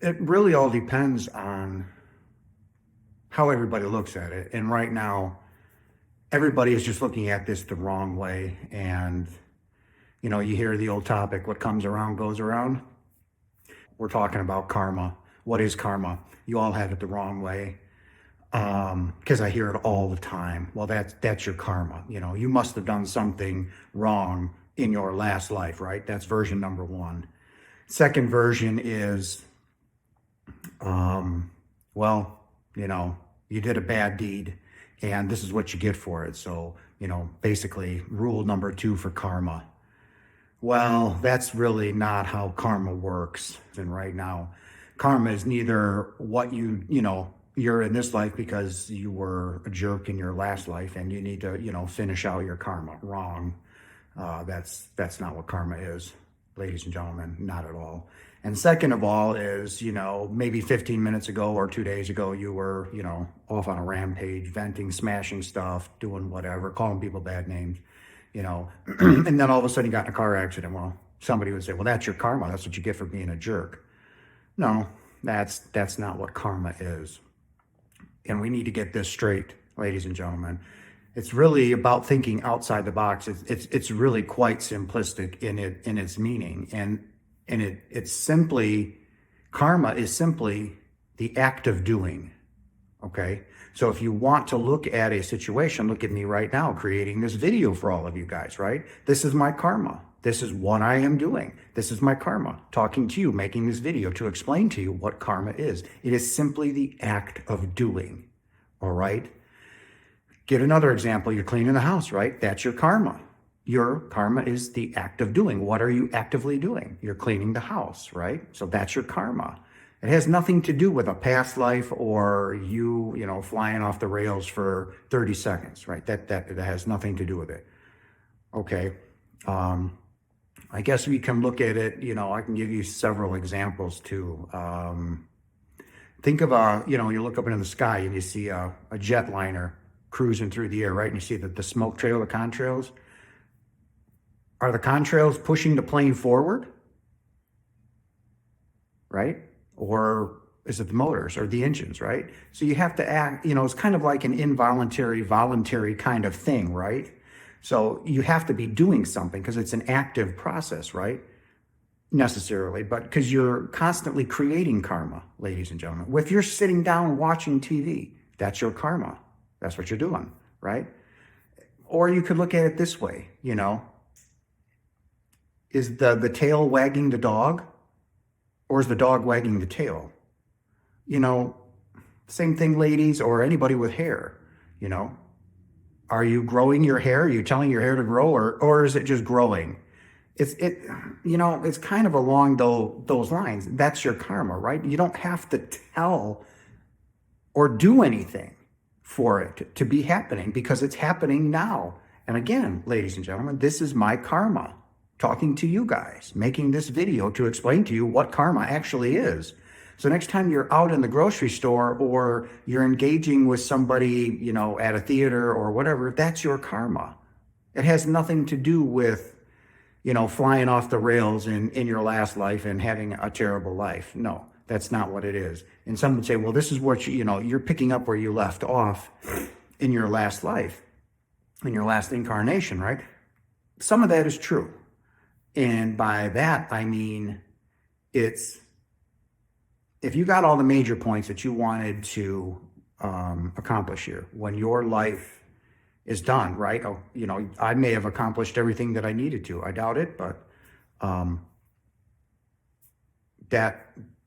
It really all depends on how everybody looks at it. And right now, everybody is just looking at this the wrong way. And, you hear the old topic, what comes around goes around. We're talking about karma. What is karma? You all have it the wrong way. Because I hear it all the time. Well, that's your karma. You must have done something wrong in your last life, right? That's version number one. Second version is, well, you did a bad deed and this is what you get for it. So, basically rule number two for karma. Well, that's really not how karma works. And right now, karma is neither what you're in this life because you were a jerk in your last life and you need to, finish out your karma. Wrong. That's not what karma is, ladies and gentlemen, not at all. And second of all is, maybe 15 minutes ago or 2 days ago, you were, off on a rampage, venting, smashing stuff, doing whatever, calling people bad names, and then all of a sudden you got in a car accident. Well, somebody would say, well, that's your karma. That's what you get for being a jerk. No, that's not what karma is. And we need to get this straight, ladies and gentlemen. It's really about thinking outside the box. It's really quite simplistic in its meaning, and it's simply, karma is simply the act of doing. Okay, so if you want to look at a situation, look at me right now creating this video for all of you guys. Right, this is my karma. This is what I am doing. This is my karma. Talking to you, making this video to explain to you what karma is. It is simply the act of doing. All right. Get another example. You're cleaning the house, right? That's your karma. Your karma is the act of doing. What are you actively doing? You're cleaning the house, right? So that's your karma. It has nothing to do with a past life or you flying off the rails for 30 seconds, right? That has nothing to do with it. Okay. I guess we can look at it, I can give you several examples too. Think of you look up into the sky and you see a jetliner cruising through the air, right? And you see the smoke trail, the contrails. Are the contrails pushing the plane forward? Right? Or is it the motors or the engines, right? So you have to act, it's kind of like an involuntary, voluntary kind of thing, right? So you have to be doing something because it's an active process, right? Necessarily, but because you're constantly creating karma, ladies and gentlemen. If you're sitting down watching TV, that's your karma. That's what you're doing, right? Or you could look at it this way, is the tail wagging the dog, or is the dog wagging the tail? Same thing, ladies, or anybody with hair, Are you growing your hair? Are you telling your hair to grow, or is it just growing? It's kind of along those lines. That's your karma, right? You don't have to tell or do anything for it to be happening because it's happening now. And again, ladies and gentlemen, this is my karma, talking to you guys, making this video to explain to you what karma actually is. So next time you're out in the grocery store or you're engaging with somebody, at a theater or whatever, that's your karma. It has nothing to do with, flying off the rails in your last life and having a terrible life. No, that's not what it is. And some would say, well, this is what you're picking up where you left off in your last life, in your last incarnation, right? Some of that is true. And by that, I mean, if you got all the major points that you wanted to accomplish here, when your life is done, right? Oh, I may have accomplished everything that I needed to. I doubt it, but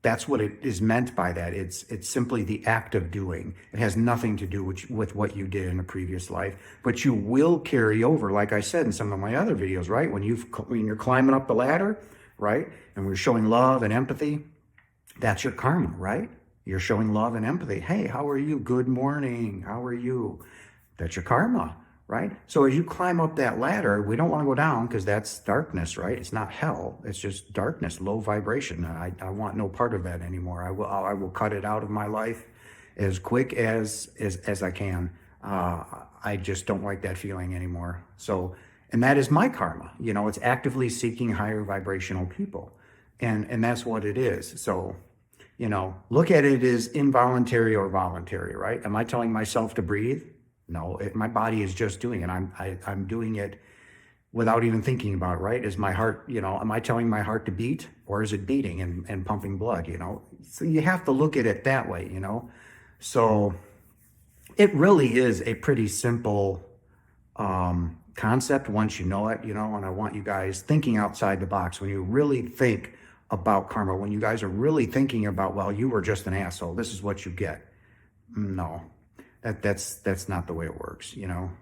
that's what it is meant by that. It's simply the act of doing. It has nothing to do with what you did in a previous life, but you will carry over, like I said in some of my other videos, right? When you're climbing up the ladder, right? And we're showing love and empathy, that's your karma, right? You're showing love and empathy. Hey, how are you? Good morning. How are you? That's your karma, right? So as you climb up that ladder, we don't want to go down because that's darkness, right? It's not hell. It's just darkness, low vibration. I want no part of that anymore. I will cut it out of my life as quick as I can. I just don't like that feeling anymore. So, and that is my karma. It's actively seeking higher vibrational people. And that's what it is. So, Look at it as involuntary or voluntary, right? Am I telling myself to breathe? No, my body is just doing it. I'm doing it without even thinking about it, right? Is my heart, am I telling my heart to beat, or is it beating and pumping blood, So you have to look at it that way, So it really is a pretty simple concept once you know it, and I want you guys thinking outside the box when you really think about karma, when you guys are really thinking about, well, you were just an asshole, this is what you get. No, that's not the way it works,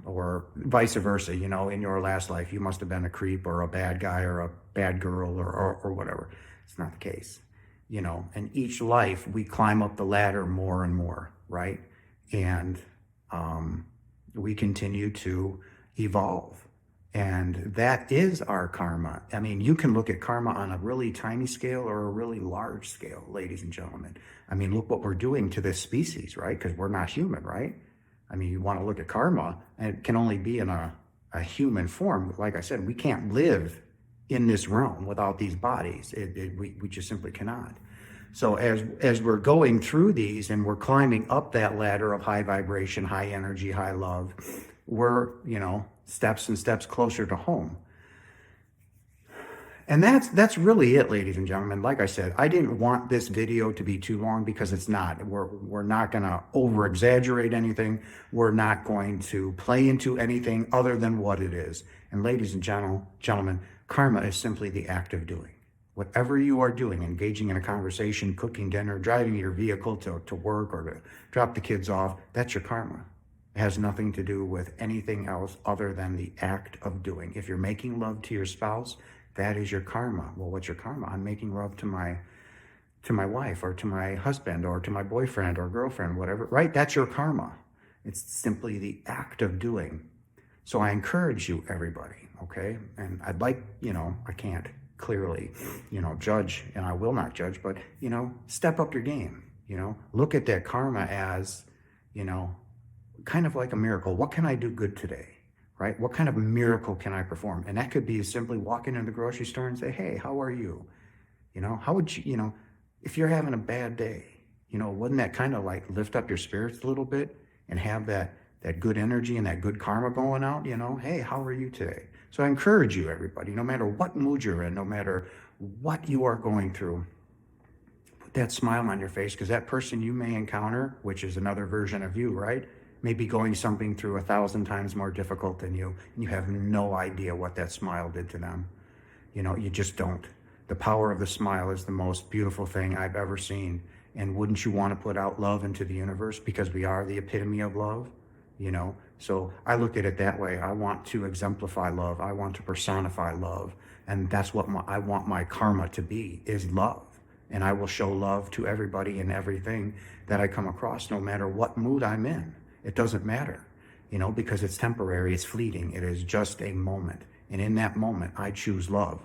or vice versa, in your last life, you must have been a creep or a bad guy or a bad girl or whatever. It's not the case, and each life we climb up the ladder more and more, right? And we continue to evolve. And that is our karma. I mean, you can look at karma on a really tiny scale or a really large scale, ladies and gentlemen. I mean, look what we're doing to this species, right? Because we're not human, right? I mean, you want to look at karma, and it can only be in a human form. Like I said, we can't live in this realm without these bodies. We just simply cannot. So as we're going through these and we're climbing up that ladder of high vibration, high energy, high love, we're, steps and steps closer to home. And that's really it, ladies and gentlemen. Like I said, I didn't want this video to be too long because it's not. We're not going to over exaggerate anything. We're not going to play into anything other than what it is. And ladies and gentlemen, karma is simply the act of doing. Whatever you are doing, engaging in a conversation, cooking dinner, driving your vehicle to work or to drop the kids off, that's your karma. It has nothing to do with anything else other than the act of doing. If you're making love to your spouse, that is your karma. Well, what's your karma? I'm making love to my wife or to my husband or to my boyfriend or girlfriend, whatever, right? That's your karma. It's simply the act of doing. So I encourage you, everybody, okay? And I'd like, I can't clearly, judge, and I will not judge, but, step up your game, look at that karma as, kind of like a miracle. What can I do good today, right? What kind of miracle can I perform? And that could be simply walking in the grocery store and say, hey, how are you? How would you, if you're having a bad day, wouldn't that kind of like lift up your spirits a little bit and have that good energy and that good karma going out, hey, how are you today? So I encourage you, everybody, no matter what mood you're in, no matter what you are going through, put that smile on your face, because that person you may encounter, which is another version of you, right, may be going something through 1,000 times more difficult than you, and you have no idea what that smile did to them. You just don't. The power of the smile is the most beautiful thing I've ever seen. And wouldn't you want to put out love into the universe, because we are the epitome of love? So I look at it that way. I want to exemplify love. I want to personify love. And that's what I want my karma to be, is love. And I will show love to everybody and everything that I come across, no matter what mood I'm in. It doesn't matter, because it's temporary, it's fleeting. It is just a moment. And in that moment, I choose love.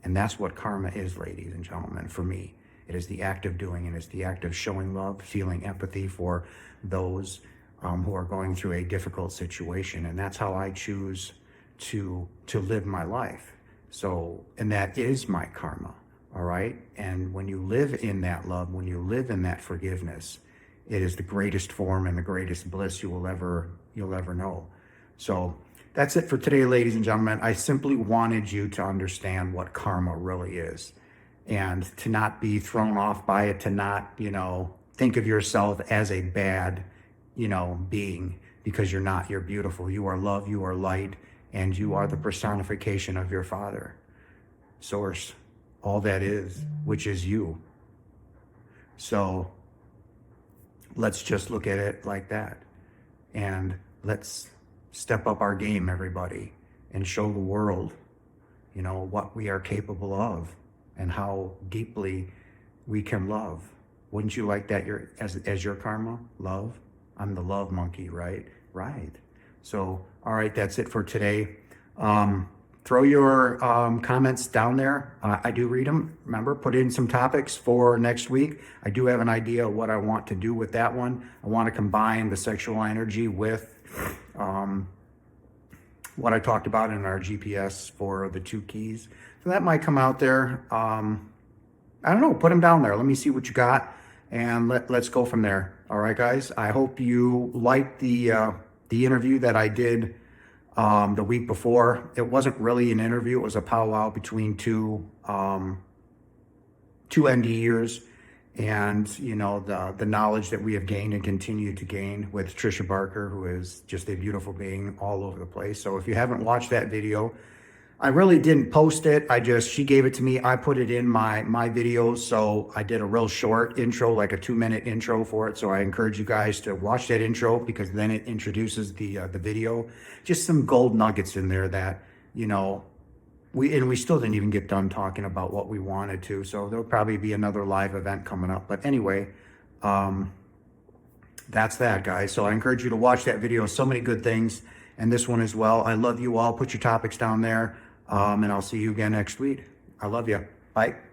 And that's what karma is, ladies and gentlemen, for me. It is the act of doing, and it's the act of showing love, feeling empathy for those who are going through a difficult situation. And that's how I choose to live my life. So, and that is my karma, all right? And when you live in that love, when you live in that forgiveness, it is the greatest form and the greatest bliss you'll ever know. So that's it for today, ladies and gentlemen. I simply wanted you to understand what karma really is, and to not be thrown off by it, to not, think of yourself as a bad, being, because you're not. You're beautiful. You are love. You are light, and you are the personification of your Father, Source, all that is, which is you. So let's just look at it like that, and let's step up our game, everybody, and show the world, what we are capable of and how deeply we can love. Wouldn't you like that as your karma? Love? I'm the love monkey, right? Right. So, all right, that's it for today. Throw your comments down there. I do read them. Remember, put in some topics for next week. I do have an idea of what I want to do with that one. I want to combine the sexual energy with what I talked about in our GPS for the 2 keys. So that might come out there. I don't know, put them down there. Let me see what you got. and let's go from there. All right, guys. I hope you liked the interview that I did the week before. It wasn't really an interview; it was a powwow between two NDEers, and the knowledge that we have gained and continue to gain with Trisha Barker, who is just a beautiful being all over the place. So if you haven't watched that video, I really didn't post it. She gave it to me. I put it in my videos. So I did a real short intro, like a 2-minute intro for it. So I encourage you guys to watch that intro, because then it introduces the video. Just some gold nuggets in there that, we still didn't even get done talking about what we wanted to. So there'll probably be another live event coming up. But anyway, that's that, guys. So I encourage you to watch that video. So many good things. And this one as well. I love you all. Put your topics down there. And I'll see you again next week. I love you. Bye.